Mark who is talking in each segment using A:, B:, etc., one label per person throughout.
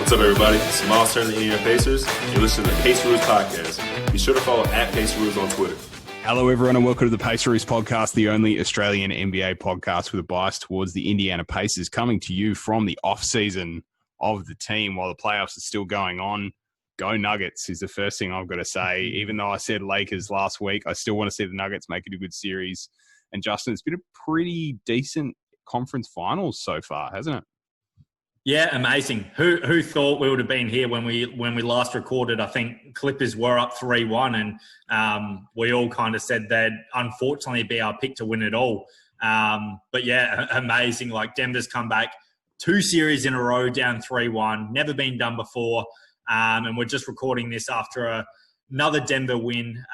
A: What's up, everybody? It's Miles Turner, the Indiana Pacers. You're listening to the Paceroos Podcast. Be sure to follow @Paceroos on Twitter.
B: Hello, everyone, and welcome to the Paceroos Podcast, the only Australian NBA podcast with a bias towards the Indiana Pacers, coming to you from the off-season of the team while the playoffs are still going on. Go Nuggets is the first thing I've got to say. Even though I said Lakers last week, I still want to see the Nuggets make it a good series. And Justin, it's been a pretty decent conference finals so far, hasn't it?
C: Yeah, amazing. Who thought we would have been here when we last recorded? I think Clippers were up 3-1, and we all kind of said they'd unfortunately be our pick to win it all. But yeah, amazing. Like, Denver's come back 2 series in a row down 3-1, never been done before. And we're just recording this after another Denver win.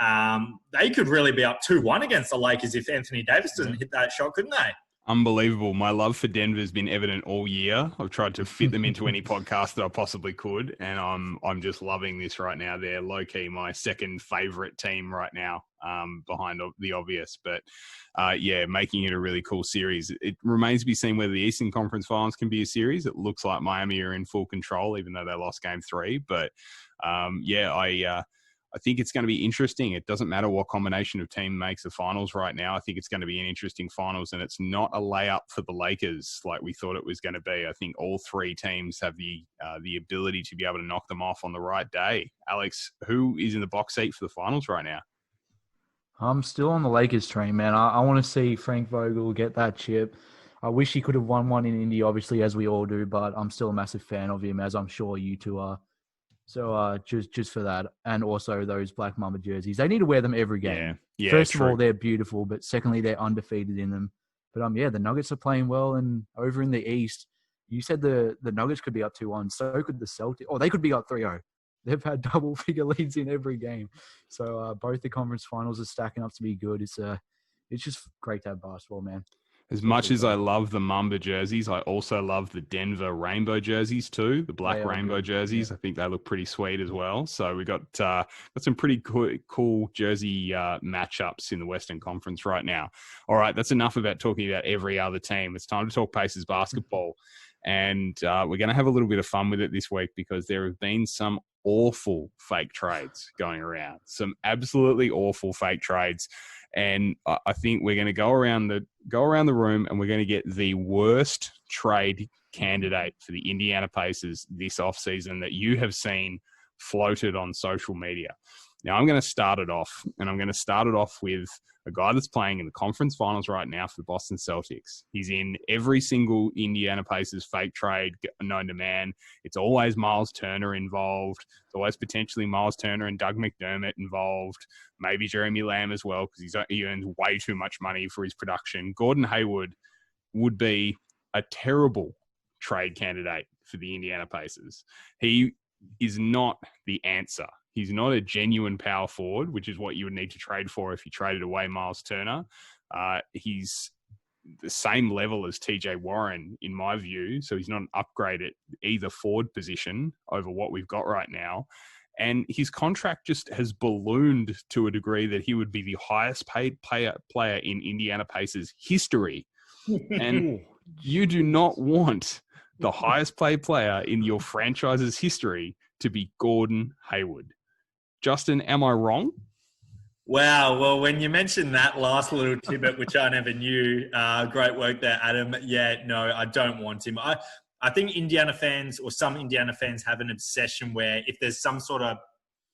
C: They could really be up 2-1 against the Lakers if Anthony Davis doesn't hit that shot, couldn't they?
B: Unbelievable. My love for Denver has been evident all year. I've tried to fit them into any podcast that I possibly could, and I'm just loving this right now. They're low-key my second favorite team right now, behind the obvious. But, yeah, making it a really cool series. It remains to be seen whether the Eastern Conference Finals can be a series. It looks like Miami are in full control, even though they lost Game 3. But, yeah, I think it's going to be interesting. It doesn't matter what combination of team makes the finals right now. I think it's going to be an interesting finals, and it's not a layup for the Lakers like we thought it was going to be. I think all 3 teams have the ability to be able to knock them off on the right day. Alex, who is in the box seat for the finals right now?
D: I'm still on the Lakers train, man. I want to see Frank Vogel get that chip. I wish he could have won one in Indy, obviously, as we all do, but I'm still a massive fan of him, as I'm sure you two are. So just for that, and also those Black Mamba jerseys, they need to wear them every game.
B: Yeah.
D: First
B: true.
D: of all, they're beautiful, but secondly, they're undefeated in them. But the Nuggets are playing well, and over in the East, you said the Nuggets could be up 2-1. So could the Celtics, or they could be up 3-0. They've had double-figure leads in every game. So both the conference finals are stacking up to be good. It's just great to have basketball, man.
B: As much as I love the Mamba jerseys, I also love the Denver rainbow jerseys too, the black rainbow jerseys. Yeah. I think they look pretty sweet as well. So we got some pretty cool jersey matchups in the Western Conference right now. All right, that's enough about talking about every other team. It's time to talk Pacers basketball. And we're going to have a little bit of fun with it this week because there have been some awful fake trades going around, some absolutely awful fake trades. And I think we're going to go around the room and we're going to get the worst trade candidate for the Indiana Pacers this offseason that you have seen floated on social media. Now, I'm going to start it off, and I'm going to start it off with a guy that's playing in the conference finals right now for the Boston Celtics. He's in every single Indiana Pacers fake trade known to man. It's always Miles Turner involved. It's always potentially Miles Turner and Doug McDermott involved. Maybe Jeremy Lamb as well, because he earns way too much money for his production. Gordon Hayward would be a terrible trade candidate for the Indiana Pacers. He is not the answer. He's not a genuine power forward, which is what you would need to trade for if you traded away Miles Turner. He's the same level as TJ Warren, in my view. So he's not an upgrade at either forward position over what we've got right now. And his contract just has ballooned to a degree that he would be the highest paid player in Indiana Pacers history. And you do not want the highest paid player in your franchise's history to be Gordon Hayward. Justin, am I wrong?
C: Wow. Well, when you mentioned that last little tidbit, which I never knew, great work there, Adam. Yeah, no, I don't want him. I think Indiana fans, or some Indiana fans, have an obsession where if there's some sort of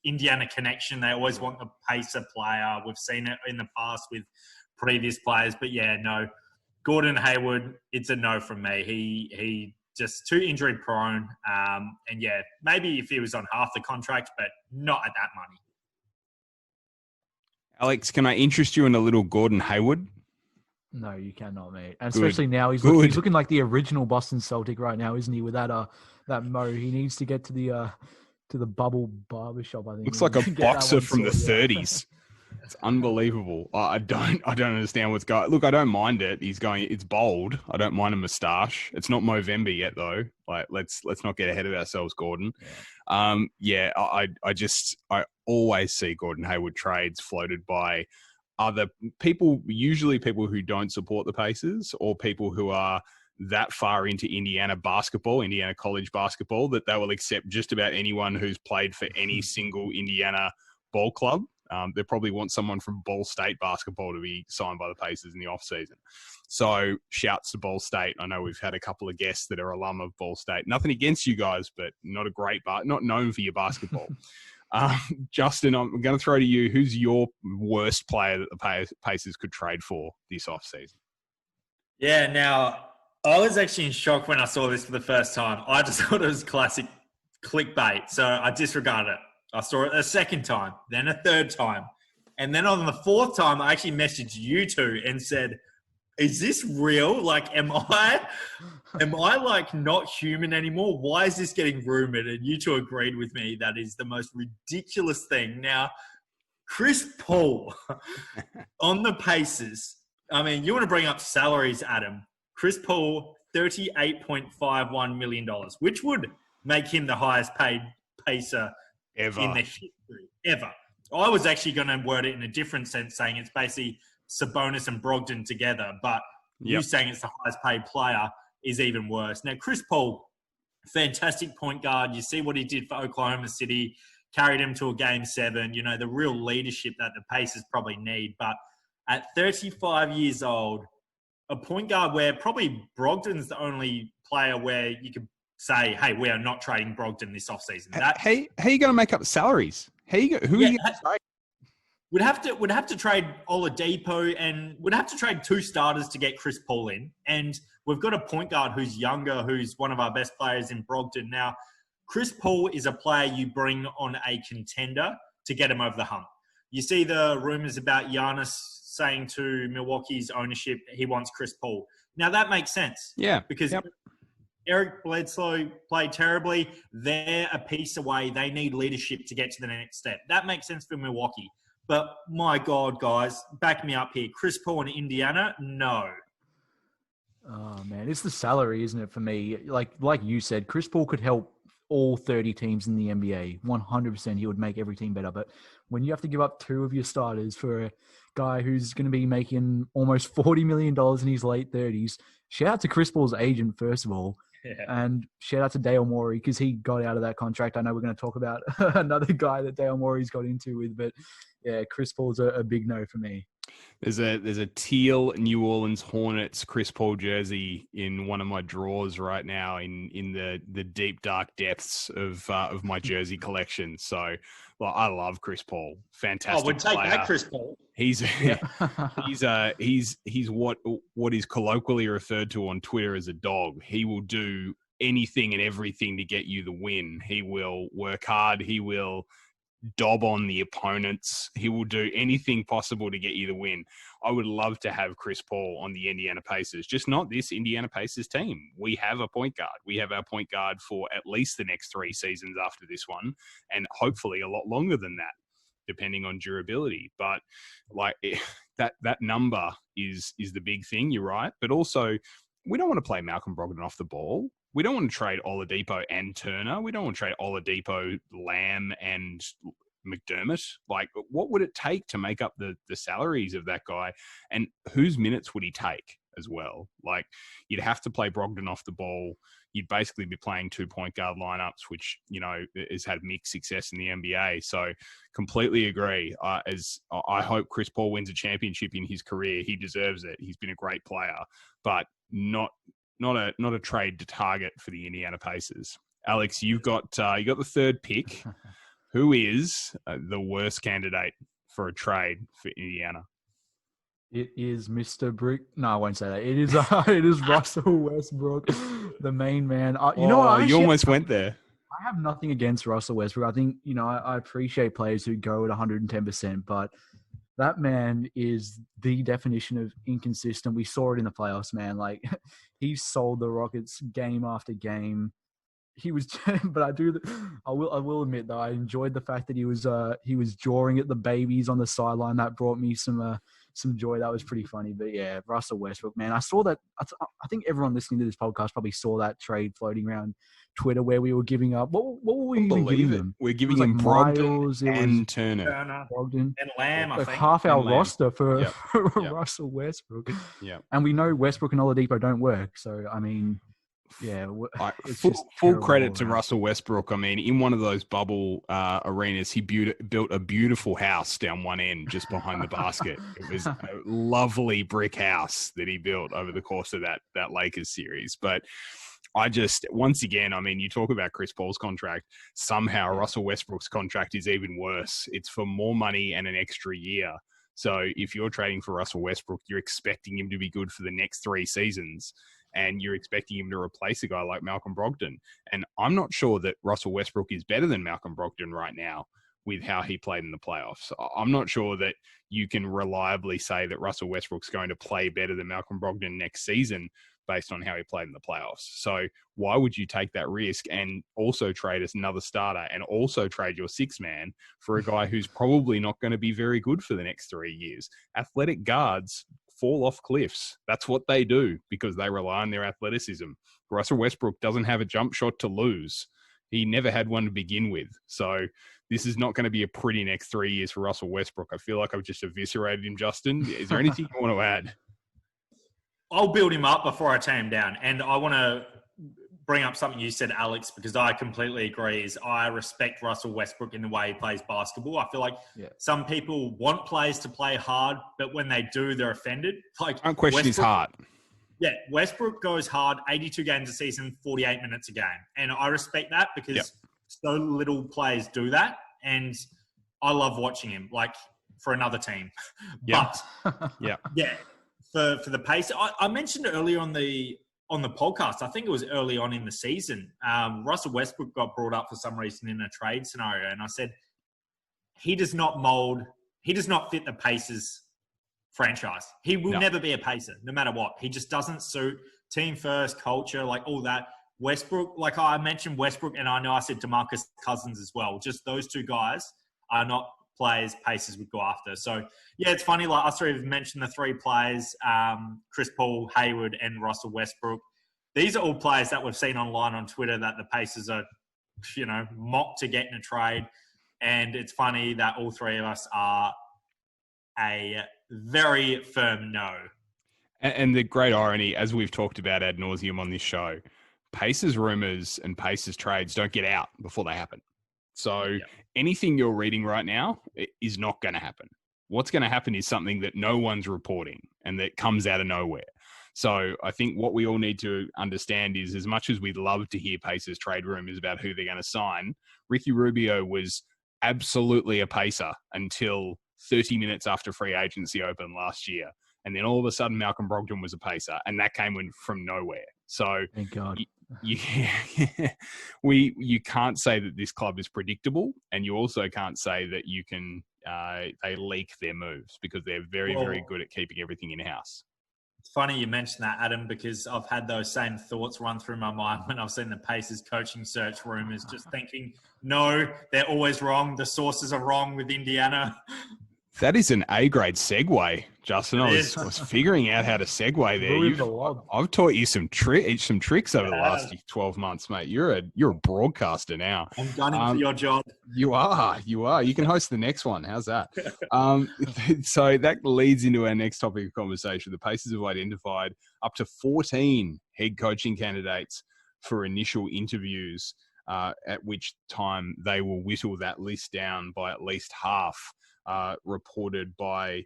C: Indiana connection, they always want the Pacer player. We've seen it in the past with previous players. But yeah, no, Gordon Hayward, it's a no from me. He just too injury prone. And yeah, maybe if he was on half the contract, but not at that money.
B: Alex, can I interest you in a little Gordon Hayward?
D: No, you cannot, mate. And especially now, he's looking like the original Boston Celtic right now, isn't he? With that mo, he needs to get to the bubble barbershop. I think
B: looks like a boxer from the 30s. It's unbelievable. I don't understand what's going. Look, I don't mind it. It's bold. I don't mind a moustache. It's not Movember yet, though. Like, let's not get ahead of ourselves, Gordon. Yeah. I always see Gordon Hayward trades floated by other people, usually people who don't support the Pacers or people who are that far into Indiana basketball, Indiana college basketball, that they will accept just about anyone who's played for any single Indiana ball club. They probably want someone from Ball State basketball to be signed by the Pacers in the offseason. So shouts to Ball State. I know we've had a couple of guests that are alum of Ball State. Nothing against you guys, but not a great not known for your basketball. Justin, I'm going to throw to you. Who's your worst player that the Pacers could trade for this offseason?
C: Yeah, now, I was actually in shock when I saw this for the first time. I just thought it was classic clickbait, so I disregarded it. I saw it a second time, then a third time. And then on the fourth time, I actually messaged you two and said, is this real? Like, am I like not human anymore? Why is this getting rumored? And you two agreed with me. That is the most ridiculous thing. Now, Chris Paul on the Pacers. I mean, you want to bring up salaries, Adam. Chris Paul, $38.51 million, which would make him the highest paid Pacer
B: Ever.
C: In the history, ever. I was actually going to word it in a different sense, saying it's basically Sabonis and Brogdon together, but you saying it's the highest paid player is even worse. Now, Chris Paul, fantastic point guard. You see what he did for Oklahoma City, carried him to a Game 7, you know, the real leadership that the Pacers probably need. But at 35 years old, a point guard where probably Brogdon's the only player where you could say, hey, we are not trading Brogdon this offseason.
B: How are you going to make up salaries? Who are you going to trade?
C: We'd have to trade Oladipo, and we'd have to trade 2 starters to get Chris Paul in. And we've got a point guard who's younger, who's one of our best players in Brogdon. Now, Chris Paul is a player you bring on a contender to get him over the hump. You see the rumors about Giannis saying to Milwaukee's ownership he wants Chris Paul. Now, that makes sense.
B: Yeah.
C: Because Eric Bledsoe played terribly. They're a piece away. They need leadership to get to the next step. That makes sense for Milwaukee. But my God, guys, back me up here. Chris Paul in Indiana? No.
D: Oh, man. It's the salary, isn't it, for me? Like you said, Chris Paul could help all 30 teams in the NBA. 100% he would make every team better. But when you have to give up 2 of your starters for a guy who's going to be making almost $40 million in his late 30s, shout out to Chris Paul's agent, first of all. Yeah. And shout out to Dale Morey because he got out of that contract. I know we're going to talk about another guy that Dale Morey's got into with, but yeah, Chris Paul's a big no for me.
B: There's a teal New Orleans Hornets Chris Paul jersey in one of my drawers right now in the deep dark depths of my jersey collection. So, well, I love Chris Paul. Fantastic.
C: Oh, we'd take
B: player.
C: that, Chris Paul.
B: He's what is colloquially referred to on Twitter as a dog. He will do anything and everything to get you the win. He will work hard. He will dob on the opponents. He will do anything possible to get you the win. I would love to have Chris Paul on the Indiana Pacers, just not this Indiana Pacers team. We have a point guard. We have our point guard for at least the next 3 seasons after this one, and hopefully a lot longer than that, depending on durability. But like that number is the big thing. You're right. But also, we don't want to play Malcolm Brogdon off the ball. We don't want to trade Oladipo and Turner. We don't want to trade Oladipo, Lamb, and McDermott. Like, what would it take to make up the salaries of that guy? And whose minutes would he take as well? Like, you'd have to play Brogdon off the ball. You'd basically be playing 2 point guard lineups, which, you know, has had mixed success in the NBA. So completely agree. As I hope Chris Paul wins a championship in his career. He deserves it. He's been a great player, but not a trade to target for the Indiana Pacers. Alex, you got the 3rd pick. Who is the worst candidate for a trade for Indiana?
D: It is Mr. Brick. No, I won't say that. It is Russell Westbrook, the main man.
B: You almost went there.
D: I have nothing against Russell Westbrook. I think, you know, I appreciate players who go at 110%, but that man is the definition of inconsistent. We saw it in the playoffs, man. Like, he sold the Rockets game after game. He was, but I will admit though, I enjoyed the fact that he was drawing at the babies on the sideline. That brought me some some joy. That was pretty funny. But yeah, Russell Westbrook, man, I saw that. I think everyone listening to this podcast probably saw that trade floating around Twitter where we were giving up. What were we even giving them?
B: We're giving him
D: Miles,
B: and Turner.
D: Brogdon,
C: and Lamb, I
D: like
C: think.
D: half our
B: And Lamb.
D: roster for
B: Yep.
D: Russell Westbrook.
B: Yeah.
D: And we know Westbrook and Oladipo don't work. So I mean, yeah, it's
B: Full
D: just terrible
B: credit to
D: all around.
B: Russell Westbrook. I mean, in one of those bubble arenas, he built a beautiful house down one end just behind the basket. It was a lovely brick house that he built over the course of that Lakers series. But I just, once again, I mean, you talk about Chris Paul's contract. Somehow Russell Westbrook's contract is even worse. It's for more money and an extra year. So if you're trading for Russell Westbrook, you're expecting him to be good for the next 3 seasons. And you're expecting him to replace a guy like Malcolm Brogdon. And I'm not sure that Russell Westbrook is better than Malcolm Brogdon right now with how he played in the playoffs. I'm not sure that you can reliably say that Russell Westbrook's going to play better than Malcolm Brogdon next season based on how he played in the playoffs. So why would you take that risk and also trade as another starter and also trade your 6-man for a guy who's probably not going to be very good for the next 3 years? Athletic guards fall off cliffs. That's what they do because they rely on their athleticism. Russell Westbrook doesn't have a jump shot to lose. He never had one to begin with. So this is not going to be a pretty next 3 years for Russell Westbrook. I feel like I've just eviscerated him, Justin. Is there anything you want to add?
C: I'll build him up before I tear him down. And I want to bring up something you said, Alex, because I completely agree. Is I respect Russell Westbrook in the way he plays basketball. I feel like some people want players to play hard, but when they do, they're offended. Like,
B: Don't question his heart.
C: Yeah, Westbrook goes hard, 82 games a season, 48 minutes a game. And I respect that because so little players do that. And I love watching him, like, for another team. But, for the pace, I mentioned earlier on the podcast, I think it was early on in the season, Russell Westbrook got brought up for some reason in a trade scenario. And I said, he does not fit the Pacers franchise. He will never be a Pacer, no matter what. He just doesn't suit team first, culture, like all that. Westbrook, like I mentioned Westbrook, and I know I said DeMarcus Cousins as well. Just those two guys are not players Pacers would go after. So, yeah, it's funny. Like us three have mentioned the 3 players, Chris Paul, Hayward, and Russell Westbrook. These are all players that we've seen online on Twitter that the Pacers are, mocked to get in a trade. And it's funny that all 3 of us are a very firm no.
B: And the great irony, as we've talked about ad nauseum on this show, Pacers rumors and Pacers trades don't get out before they happen. So anything you're reading right now is not going to happen. What's going to happen is something that no one's reporting and that comes out of nowhere. So I think what we all need to understand is, as much as we'd love to hear Pacers trade rumors about who they're going to sign, Ricky Rubio was absolutely a Pacer until 30 minutes after free agency opened last year. And then all of a sudden, Malcolm Brogdon was a Pacer, and that came from nowhere. So
D: thank God.
B: You can't say that this club is predictable, and you also can't say that you can they leak their moves because they're very good at keeping everything in-house.
C: It's funny you mentioned that, Adam, because I've had those same thoughts run through my mind when I've seen the Pacers coaching search rumors, just thinking, no, they're always wrong. The sources are wrong with Indiana.
B: That is an A-grade segue, Justin. I was figuring out how to segue there. I've taught you some tricks over the last 12 months, mate. You're a broadcaster now.
C: I'm gunning for your job.
B: You are. You can host the next one. How's that? So that leads into our next topic of conversation. The Pacers have identified up to 14 head coaching candidates for initial interviews, at which time they will whittle that list down by at least half. Reported by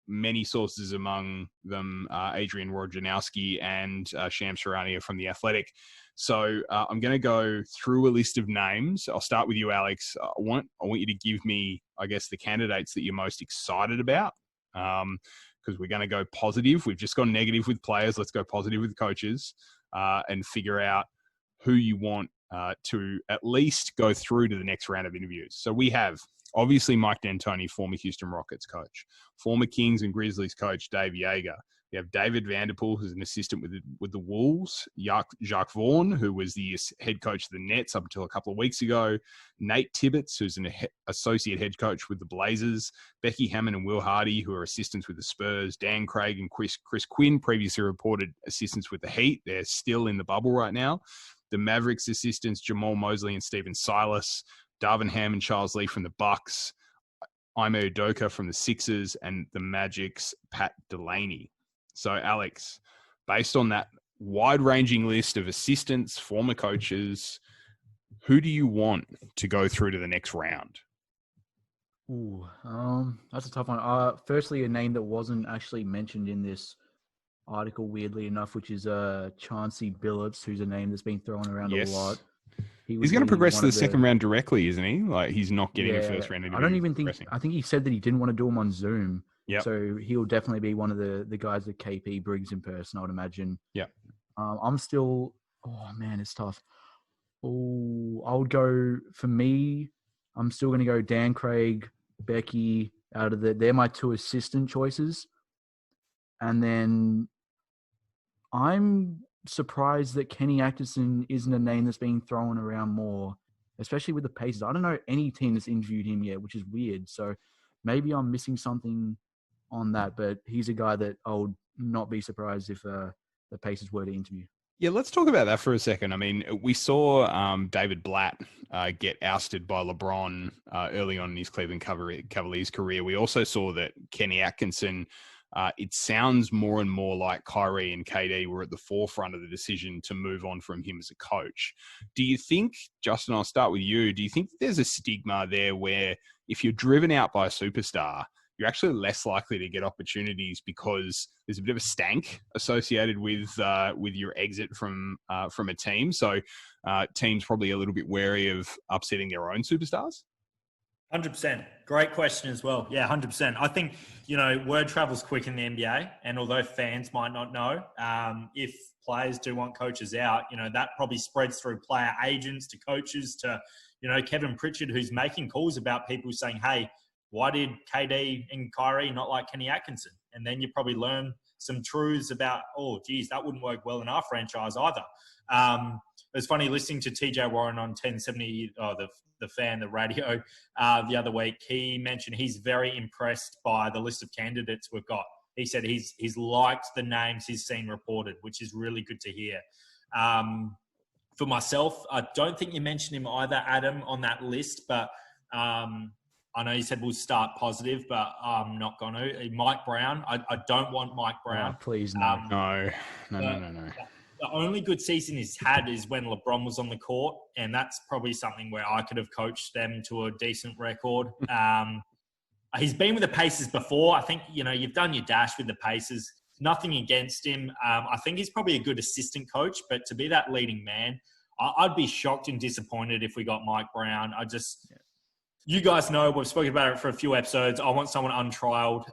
B: many sources, among them Adrian Wojnarowski and Shams Charania from The Athletic. So I'm going to go through a list of names. I'll start with you, Alex. I want you to give me, I guess, the candidates that you're most excited about, because we're going to go positive. We've just gone negative with players. Let's go positive with coaches and figure out who you want to at least go through to the next round of interviews. So we have, obviously, Mike D'Antoni, former Houston Rockets coach, former Kings and Grizzlies coach Dave Yeager, We have David Vanderpool, who's an assistant with the Wolves. Jacques Vaughan, who was the head coach of the Nets up until a couple of weeks ago. Nate Tibbetts, who's an associate head coach with the Blazers. Becky Hammond and Will Hardy, who are assistants with the Spurs. Dan Craig and Chris Quinn, previously reported assistants with the Heat. They're still in the bubble right now. The Mavericks assistants, Jamal Mosley and Stephen Silas. Darvin Ham and Charles Lee from the Bucks. Ime Udoka from the Sixers. And the Magic's Pat Delaney. So, Alex, based on that wide-ranging list of assistants, former coaches, who do you want to go through to the next round?
D: Ooh, that's a tough one. Firstly, a name that wasn't actually mentioned in this article, weirdly enough, which is Chauncey Billups, who's a name that's been thrown around a lot.
B: He's going to progress to the second round directly, isn't he? Like, he's not getting a first round.
D: I don't even think. I think he said that he didn't want to do them on Zoom.
B: Yep.
D: So he'll definitely be one of the guys that KP brings in person, I would imagine.
B: Yeah.
D: I'm still. Oh man, it's tough. Oh, I would go for me. I'm still going to go Dan Craig, Becky. They're my two assistant choices, and then I'm surprised that Kenny Atkinson isn't a name that's being thrown around more, especially with the Pacers. I don't know any team that's interviewed him yet, which is weird. So maybe I'm missing something on that, but he's a guy that I would not be surprised if the Pacers were to interview.
B: Yeah, let's talk about that for a second. I mean, we saw David Blatt get ousted by LeBron early on in his Cleveland Cavaliers career. We also saw that Kenny Atkinson, it sounds more and more like Kyrie and KD were at the forefront of the decision to move on from him as a coach. Do you think, Justin, I'll start with you, do you think there's a stigma there where if you're driven out by a superstar, you're actually less likely to get opportunities because there's a bit of a stank associated with your exit from a team? So teams probably a little bit wary of upsetting their own superstars?
C: 100%. Great question as well. Yeah, 100%. I think, word travels quick in the NBA. And although fans might not know, if players do want coaches out, that probably spreads through player agents to coaches to, Kevin Pritchard, who's making calls about people saying, hey, why did KD and Kyrie not like Kenny Atkinson? And then you probably learn some truths about, oh, geez, that wouldn't work well in our franchise either. It was funny listening to TJ Warren on 1070, the fan, the radio, the other week. He mentioned he's very impressed by the list of candidates we've got. He said he's liked the names he's seen reported, which is really good to hear. For myself, I don't think you mentioned him either, Adam, on that list, but I know you said we'll start positive, but I'm not going to. Mike Brown, I don't want Mike Brown.
D: Oh, please, no.
B: No.
C: The only good season he's had is when LeBron was on the court, and that's probably something where I could have coached them to a decent record. He's been with the Pacers before. I think, you've done your dash with the Pacers. Nothing against him. I think he's probably a good assistant coach, but to be that leading man, I'd be shocked and disappointed if we got Mike Brown. You guys know, we've spoken about it for a few episodes. I want someone untrialed.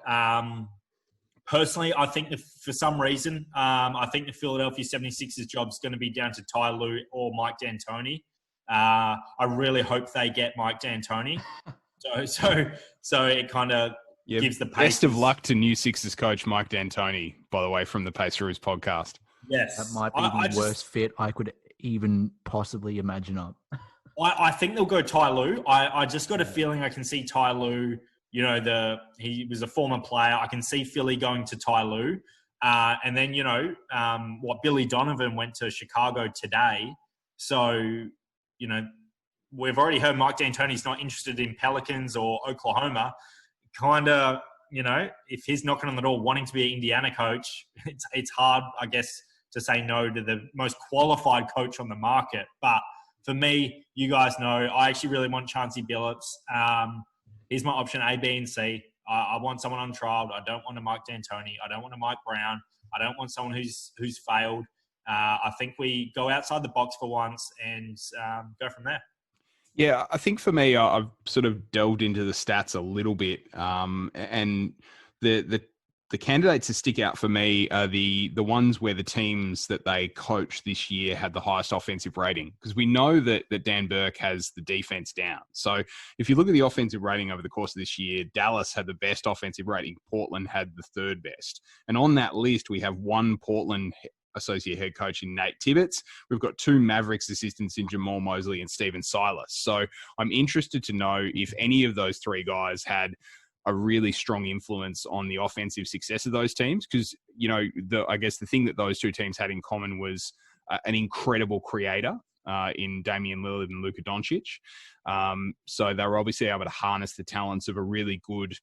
C: Personally, I think for some reason, I think the Philadelphia 76ers job is going to be down to Ty Lue or Mike D'Antoni. I really hope they get Mike D'Antoni. So it kind of gives the Pacers.
B: Best of luck to new Sixers coach Mike D'Antoni, by the way, from the Paceroos podcast.
C: Yes.
D: That might be the worst fit I could even possibly imagine up.
C: I think they'll go Ty Lue. I just got a feeling I can see Ty Lue. He was a former player. I can see Philly going to Ty Lue. And then, Billy Donovan went to Chicago today. So, we've already heard Mike D'Antoni's not interested in Pelicans or Oklahoma. Kind of, if he's knocking on the door wanting to be an Indiana coach, it's hard, I guess, to say no to the most qualified coach on the market. But for me, you guys know, I actually really want Chauncey Billups. He's my option A, B, and C. I want someone untrialed. I don't want a Mike D'Antoni. I don't want a Mike Brown. I don't want someone who's failed. I think we go outside the box for once and go from there.
B: Yeah, I think for me, I've sort of delved into the stats a little bit, and the the candidates to stick out for me are the ones where the teams that they coached this year had the highest offensive rating, because we know that Dan Burke has the defense down. So if you look at the offensive rating over the course of this year, Dallas had the best offensive rating. Portland had the third best. And on that list, we have one Portland associate head coach in Nate Tibbetts. We've got two Mavericks assistants in Jamal Mosley and Steven Silas. So I'm interested to know if any of those three guys had a really strong influence on the offensive success of those teams, because, you know, I guess the thing that those two teams had in common was an incredible creator in Damian Lillard and Luka Doncic. So they were obviously able to harness the talents of a really good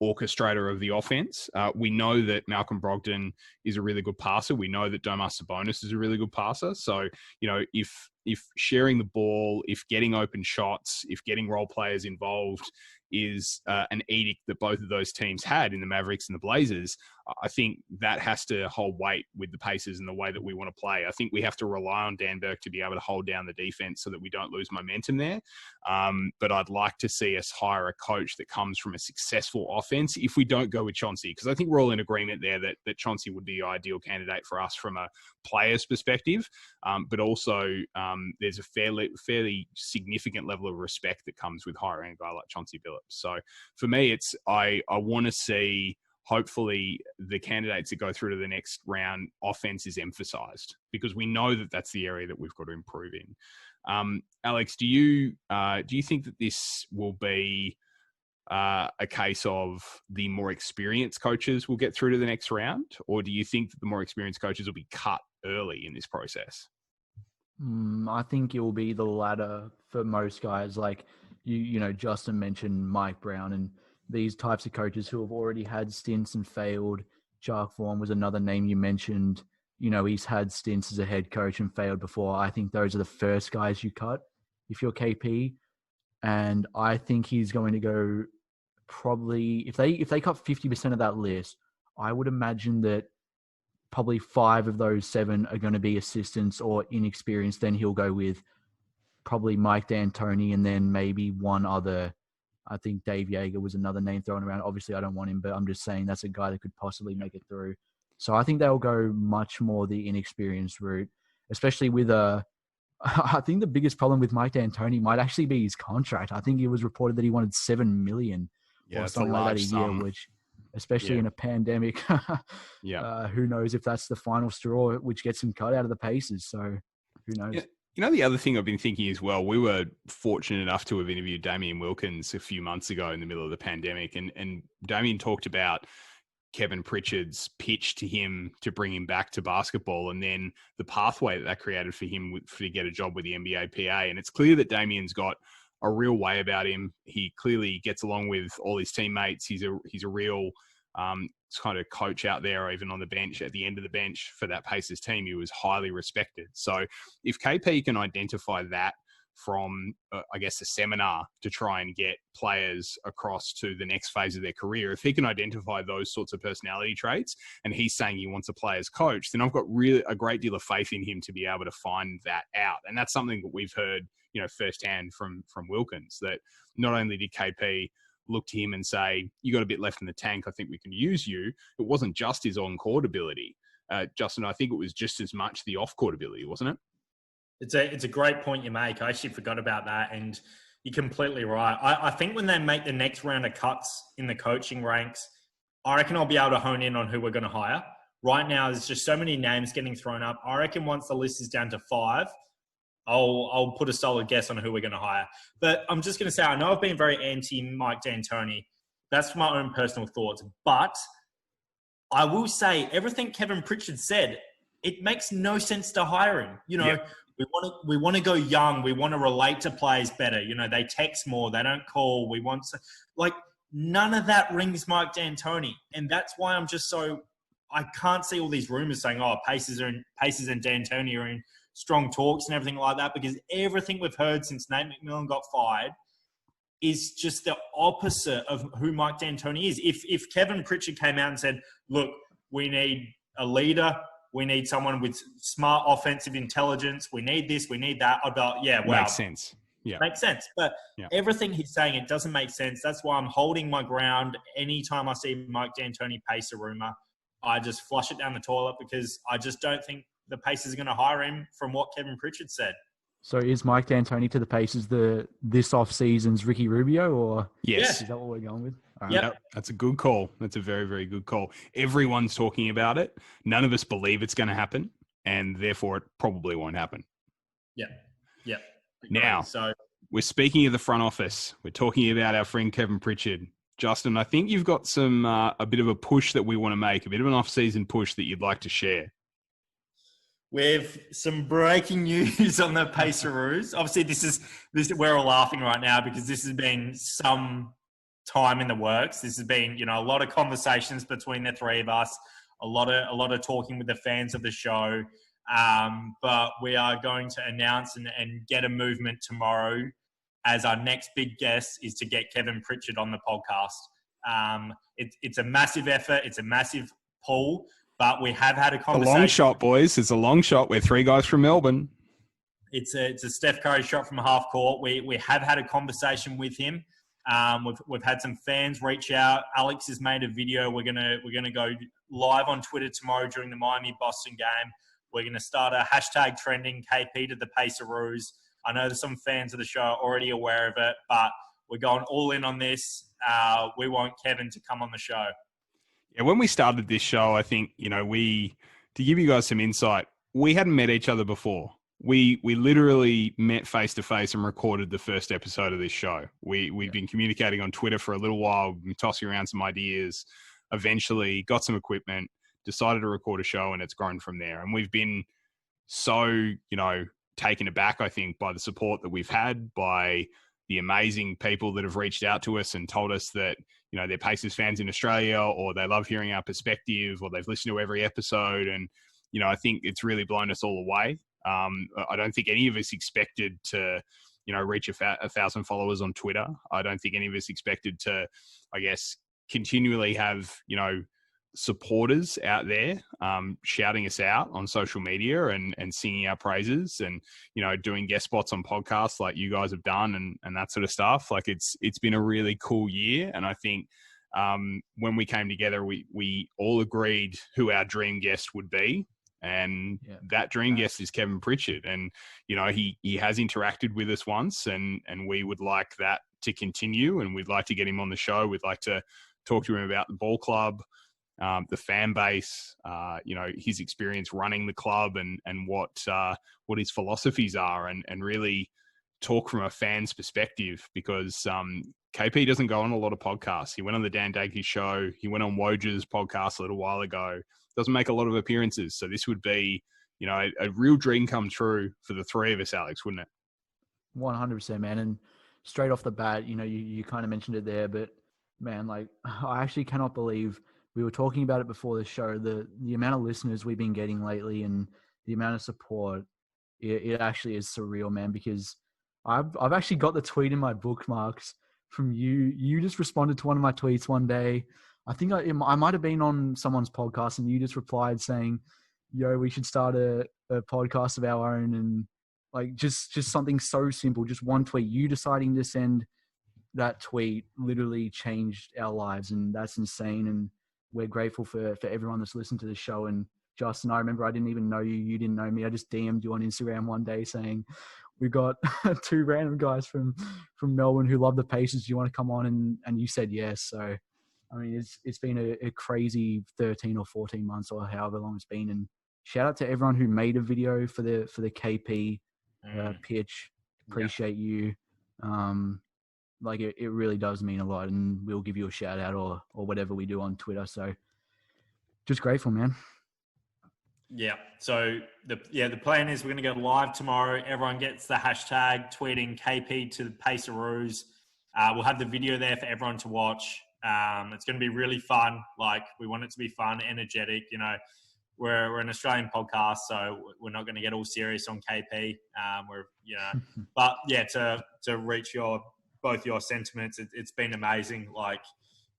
B: orchestrator of the offense. We know that Malcolm Brogdon is a really good passer. We know that Domas Sabonis is a really good passer. So, you know, if sharing the ball, if getting open shots, if getting role players involved is an edict that both of those teams had in the Mavericks and the Blazers, I think that has to hold weight with the Pacers and the way that we want to play. I think we have to rely on Dan Burke to be able to hold down the defense so that we don't lose momentum there. But I'd like to see us hire a coach that comes from a successful offense if we don't go with Chauncey, because I think we're all in agreement there that Chauncey would be the ideal candidate for us from a player's perspective. But also there's a fairly significant level of respect that comes with hiring a guy like Chauncey Billups. So for me, I want to see, hopefully, the candidates that go through to the next round, offense is emphasized, because we know that that's the area that we've got to improve in. Alex, do you think that this will be a case of the more experienced coaches will get through to the next round, or do you think that the more experienced coaches will be cut early in this process?
D: I think it will be the latter for most guys. Like you know, Justin mentioned Mike Brown and these types of coaches who have already had stints and failed. Jacques Vaughn was another name you mentioned. You know, he's had stints as a head coach and failed before. I think those are the first guys you cut if you're KP. And I think he's going to go probably, if they cut 50% of that list, I would imagine that probably 5 of those 7 are going to be assistants or inexperienced. Then he'll go with probably Mike D'Antoni and then maybe one other. I think Dave Yeager was another name thrown around. Obviously, I don't want him, but I'm just saying that's a guy that could possibly make it through. So I think they'll go much more the inexperienced route, especially with I think the biggest problem with Mike D'Antoni might actually be his contract. I think it was reported that he wanted $7 million or something like that a year, which, especially in a pandemic, who knows if that's the final straw which gets him cut out of the Pacers. So who knows?
B: Yeah. You know, the other thing I've been thinking as well, we were fortunate enough to have interviewed Damien Wilkins a few months ago in the middle of the pandemic. And Damien talked about Kevin Pritchard's pitch to him to bring him back to basketball, and then the pathway that created for him to get a job with the NBA PA. And it's clear that Damien's got a real way about him. He clearly gets along with all his teammates. He's a real kind of coach out there, or even on the bench, at the end of the bench for that Pacers team. He was highly respected. So if KP can identify that from, I guess, a seminar to try and get players across to the next phase of their career, if he can identify those sorts of personality traits, and he's saying he wants a player's coach, then I've got really a great deal of faith in him to be able to find that out. And that's something that we've heard, you know, firsthand from Wilkins, that not only did KP look to him and say, you got a bit left in the tank, I think we can use you. It wasn't just his on-court ability. Justin, I think it was just as much the off-court ability, wasn't it?
C: It's a great point you make. I actually forgot about that, and you're completely right. I think when they make the next round of cuts in the coaching ranks, I reckon I'll be able to hone in on who we're going to hire. Right now, there's just so many names getting thrown up. I reckon once the list is down to 5, I'll put a solid guess on who we're going to hire. But I'm just going to say, I know I've been very anti-Mike D'Antoni. That's my own personal thoughts. But I will say, everything Kevin Pritchard said, it makes no sense to hire him. You know, we want to go young. We want to relate to players better. You know, they text more. They don't call. We want to, like, none of that rings Mike D'Antoni. And that's why I'm just so, I can't see all these rumors saying, oh, Pacers and D'Antoni are in strong talks and everything like that, because everything we've heard since Nate McMillan got fired is just the opposite of who Mike D'Antoni is. If Kevin Pritchard came out and said, look, we need a leader, we need someone with smart offensive intelligence, we need this, we need that, I'd be like, yeah, wow.
B: Makes sense. Yeah.
C: Makes sense. But everything he's saying, it doesn't make sense. That's why I'm holding my ground. Anytime I see Mike D'Antoni pace a rumor, I just flush it down the toilet because I just don't think the Pacers are going to hire him from what Kevin Pritchard said.
D: So is Mike D'Antoni to the Pacers this off-season's Ricky Rubio, or
B: Yes.
D: is that what we're going with? All right.
C: Yep.
B: That's a good call. That's a very, very good call. Everyone's talking about it. None of us believe it's going to happen, and therefore it probably won't happen.
C: Yeah.
B: Now, we're speaking of the front office. We're talking about our friend Kevin Pritchard. Justin, I think you've got a bit of a push that we want to make, a bit of an off-season push that you'd like to share.
C: With some breaking news on the Paceroos. Obviously, this is we're all laughing right now because this has been some time in the works. This has been, a lot of conversations between the three of us, a lot of talking with the fans of the show. But we are going to announce and get a movement tomorrow as our next big guest is to get Kevin Pritchard on the podcast. It's a massive effort. It's a massive pull. But we have had a conversation.
B: A long shot, boys. It's a long shot. We're three guys from Melbourne.
C: It's a Steph Curry shot from half court. We have had a conversation with him. We've had some fans reach out. Alex has made a video. We're gonna go live on Twitter tomorrow during the Miami-Boston game. We're gonna start a hashtag trending KP to the Paceroos. I know there's some fans of the show are already aware of it, but we're going all in on this. We want Kevin to come on the show.
B: Yeah, when we started this show, I think, to give you guys some insight, we hadn't met each other before. We literally met face-to-face and recorded the first episode of this show. We've been communicating on Twitter for a little while, been tossing around some ideas, eventually got some equipment, decided to record a show, and it's grown from there. And we've been so, taken aback, I think, by the support that we've had, by the amazing people that have reached out to us and told us that, they're Pacers fans in Australia, or they love hearing our perspective, or they've listened to every episode. And, I think it's really blown us all away. I don't think any of us expected to, reach 1,000 followers on Twitter. I don't think any of us expected to, I guess, continually have, supporters out there shouting us out on social media and singing our praises and, doing guest spots on podcasts like you guys have done and that sort of stuff. Like it's been a really cool year. And I think when we came together, we all agreed who our dream guest would be. And that dream guest is Kevin Pritchard. And, he has interacted with us once and we would like that to continue. And we'd like to get him on the show. We'd like to talk to him about the ball club, the fan base, his experience running the club and what his philosophies are and really talk from a fan's perspective because KP doesn't go on a lot of podcasts. He went on the Dan Dankey show. He went on Woj's podcast a little while ago. Doesn't make a lot of appearances. So this would be, a real dream come true for the three of us, Alex, wouldn't it?
D: 100%, man. And straight off the bat, you kind of mentioned it there, but man, like I actually cannot believe we were talking about it before the show, the amount of listeners we've been getting lately and the amount of support, it actually is surreal, man, because I've actually got the tweet in my bookmarks from you. You just responded to one of my tweets one day. I think I might have been on someone's podcast and you just replied saying, yo, we should start a podcast of our own. And like, just something so simple, just one tweet, you deciding to send that tweet literally changed our lives. And that's insane. And we're grateful for everyone that's listened to the show. And Justin, I remember I didn't even know you. You didn't know me. I just DM'd you on Instagram one day saying, we got two random guys from Melbourne who love the Pacers. Do you want to come on? And you said yes. So, I mean, it's been a crazy 13 or 14 months or however long it's been. And shout out to everyone who made a video for the KP pitch. Appreciate you. Like it really does mean a lot, and we'll give you a shout out or whatever we do on Twitter. So just grateful, man.
C: Yeah. So the plan is we're going to go live tomorrow. Everyone gets the hashtag tweeting KP to the Paceroos. We'll have the video there for everyone to watch. It's going to be really fun. Like we want it to be fun, energetic. We're an Australian podcast, so we're not going to get all serious on KP. But yeah, to reach both your sentiments, it's been amazing. Like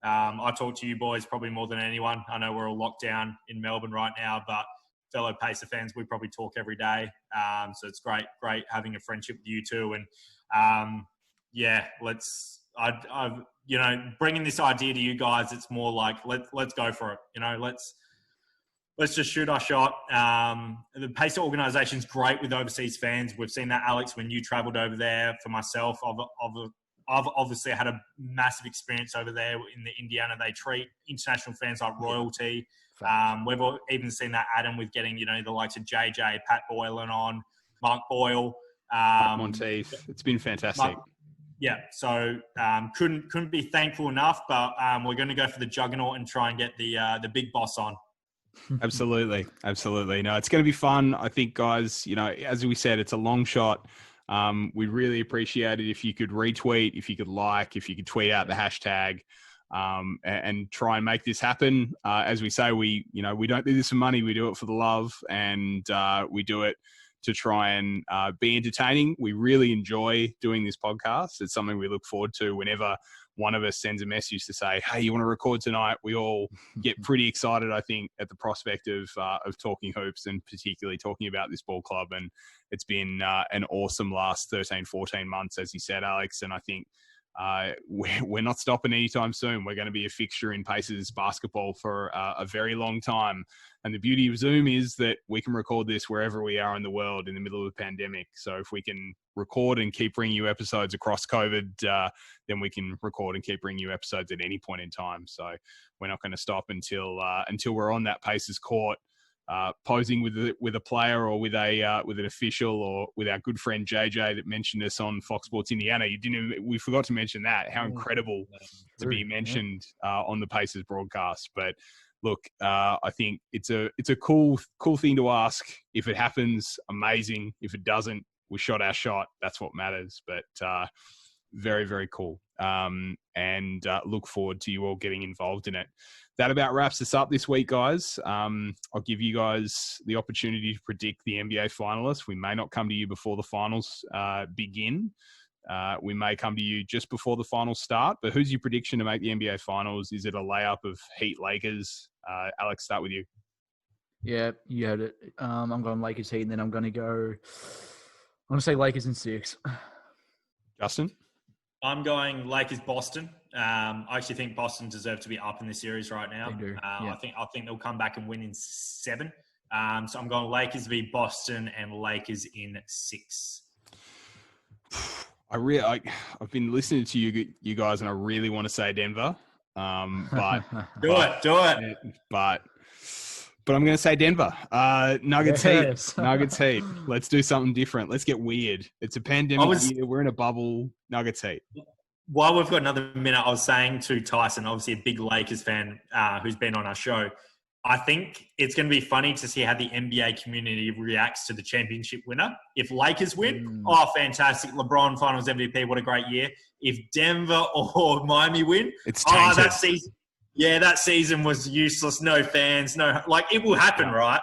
C: I talk to you boys probably more than anyone. I know we're all locked down in Melbourne right now, but fellow Pacer fans. We probably talk every day. So it's great having a friendship with you two. And bringing this idea to you guys, it's more like, let's go for it. Let's just shoot our shot. The Pacer organisation's great with overseas fans. We've seen that, Alex, when you travelled over there. For myself, I've obviously had a massive experience over there in Indiana. They treat international fans like royalty. We've even seen that, Adam, with getting, the likes of JJ, Pat Boylan on, Mark Boyle.
B: Monteith. It's been fantastic.
C: So couldn't be thankful enough, but we're going to go for the juggernaut and try and get the big boss on.
B: Absolutely. No, it's going to be fun. I think, guys, as we said, it's a long shot. We'd really appreciate it if you could retweet, if you could like, if you could tweet out the hashtag, and try and make this happen. As we say, we don't do this for money. We do it for the love, and we do it to try and be entertaining. We really enjoy doing this podcast. It's something we look forward to whenever one of us sends a message to say, hey, you want to record tonight? We all get pretty excited, I think, at the prospect of talking hoops and particularly talking about this ball club. And it's been an awesome last 13, 14 months, as you said, Alex. And I think we're not stopping anytime soon. We're going to be a fixture in Pacers basketball for a very long time. And the beauty of Zoom is that we can record this wherever we are in the world in the middle of the pandemic. So if we can record and keep bringing you episodes across COVID, then we can record and keep bringing you episodes at any point in time. So we're not going to stop until we're on that Pacers court, posing with a player or with an official or with our good friend JJ that mentioned us on Fox Sports Indiana. We forgot to mention that. How incredible to be mentioned on the Pacers broadcast. But look, I think it's a cool thing to ask. If it happens, amazing. If it doesn't, we shot our shot. That's what matters. But very, very cool. And look forward to you all getting involved in it. That about wraps us up this week, guys. I'll give you guys the opportunity to predict the NBA finalists. We may not come to you before the finals begin. We may come to you just before the finals start. But who's your prediction to make the NBA finals? Is it a layup of Heat Lakers? Alex, start with you.
D: Yeah, you had it. I'm going Lakers Heat, and then I'm going to say Lakers in 6.
B: Justin?
C: I'm going Lakers Boston. I actually think Boston deserve to be up in this series right now.
D: They do.
C: I think they'll come back and win in 7. So I'm going Lakers v Boston and Lakers in 6.
B: I've been listening to you guys, and I really want to say Denver. But
C: do it.
B: But I'm going to say Denver. Nuggets Heat. Nuggets Heat. Let's do something different. Let's get weird. It's a pandemic year. We're in a bubble. Nuggets Heat.
C: While we've got another minute, I was saying to Tyson, obviously a big Lakers fan who's been on our show, I think it's going to be funny to see how the NBA community reacts to the championship winner. If Lakers win, fantastic. LeBron Finals MVP, what a great year. If Denver or Miami win,
B: it's tainted.
C: That season was useless. No fans, it will happen, right?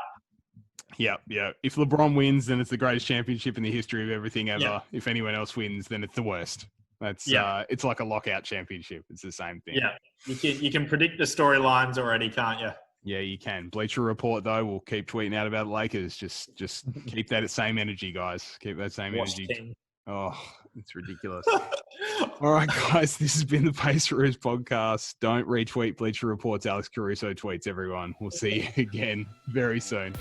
B: Yeah. If LeBron wins, then it's the greatest championship in the history of everything ever.
C: Yeah.
B: If anyone else wins, then it's the worst. That's it's like a lockout championship. It's the same thing.
C: Yeah, you can predict the storylines already, can't you?
B: Yeah, you can. Bleacher Report, though, will keep tweeting out about Lakers. Just keep that same energy, guys. Keep that same energy. Oh, it's ridiculous. All right, guys, this has been the Paceroos Podcast. Don't retweet Bleacher Report's Alex Caruso tweets, everyone. We'll see you again very soon.